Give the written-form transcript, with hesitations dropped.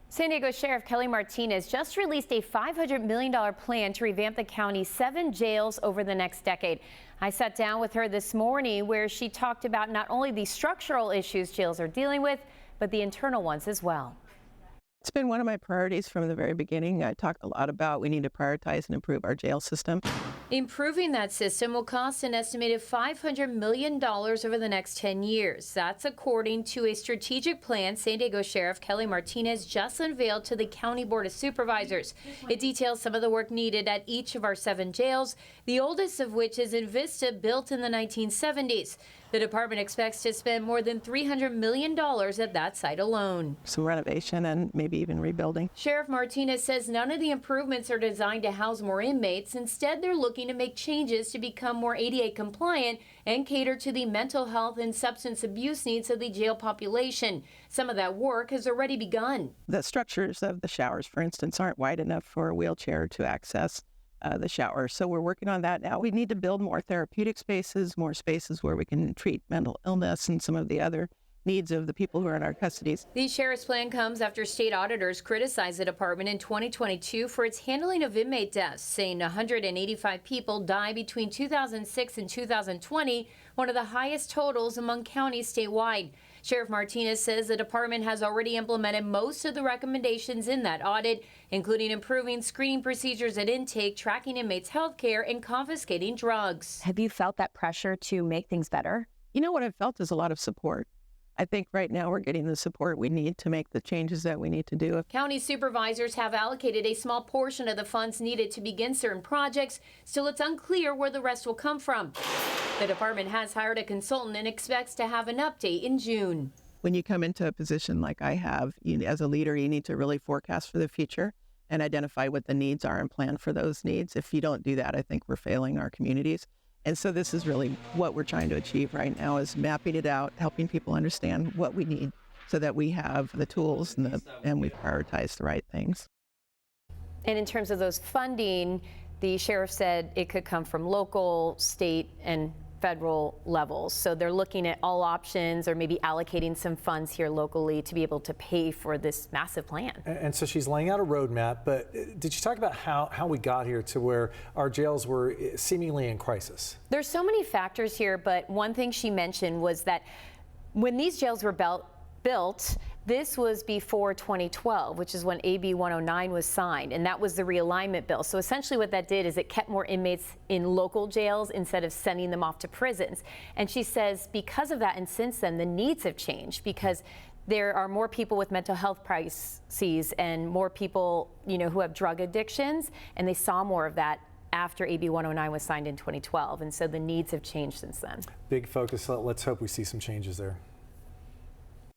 San Diego Sheriff Kelly Martinez just released a $500 million plan to revamp the county's 7 jails over the next decade. I sat down with her this morning where she talked about not only the structural issues jails are dealing with, but the internal ones as well. It's been one of my priorities from the very beginning. I talked a lot about we need to prioritize and improve our jail system. Improving that system will cost an estimated $500 million over the next 10 years. That's according to a strategic plan San Diego Sheriff Kelly Martinez just unveiled to the County Board of Supervisors. It details some of the work needed at each of our 7 jails, the oldest of which is in Vista, built in the 1970s. The department expects to spend more than $300 million at that site alone. Some renovation and maybe even rebuilding. Sheriff Martinez says none of the improvements are designed to house more inmates. Instead, they're looking to make changes to become more ADA compliant and cater to the mental health and substance abuse needs of the jail population. Some of that work has already begun. The structures of the showers, for instance, aren't wide enough for a wheelchair to access the shower. So we're working on that now. We need to build more therapeutic spaces, more spaces where we can treat mental illness and some of the other needs of the people who are in our custodies. The sheriff's plan comes after state auditors criticized the department in 2022 for its handling of inmate deaths, saying 185 people died between 2006 and 2020, one of the highest totals among counties statewide. Sheriff Martinez says the department has already implemented most of the recommendations in that audit, including improving screening procedures at intake, tracking inmates' health care, and confiscating drugs. Have you felt that pressure to make things better? You know, what I've felt is a lot of support. I think right now we're getting the support we need to make the changes that we need to do. County supervisors have allocated a small portion of the funds needed to begin certain projects. Still, it's unclear where the rest will come from. The department has hired a consultant and expects to have an update in June. When you come into a position like I have, as a leader, you need to really forecast for the future and identify what the needs are and plan for those needs. If you don't do that, I think we're failing our communities. And so this is really what we're trying to achieve right now, is mapping it out, helping people understand what we need so that we have the tools and we prioritize the right things. And in terms of those funding, the sheriff said it could come from local, state, and federal levels. So they're looking at all options, or maybe allocating some funds here locally to be able to pay for this massive plan. And so she's laying out a roadmap, but did you talk about how we got here to where our jails were seemingly in crisis? There's so many factors here, but one thing she mentioned was that when these jails were built, this was before 2012, which is when AB 109 was signed, and that was the realignment bill. So essentially what that did is it kept more inmates in local jails instead of sending them off to prisons. And she says because of that, and since then, the needs have changed because there are more people with mental health crises and more people, who have drug addictions, and they saw more of that after AB 109 was signed in 2012. And so the needs have changed since then. Big focus. Let's hope we see some changes there.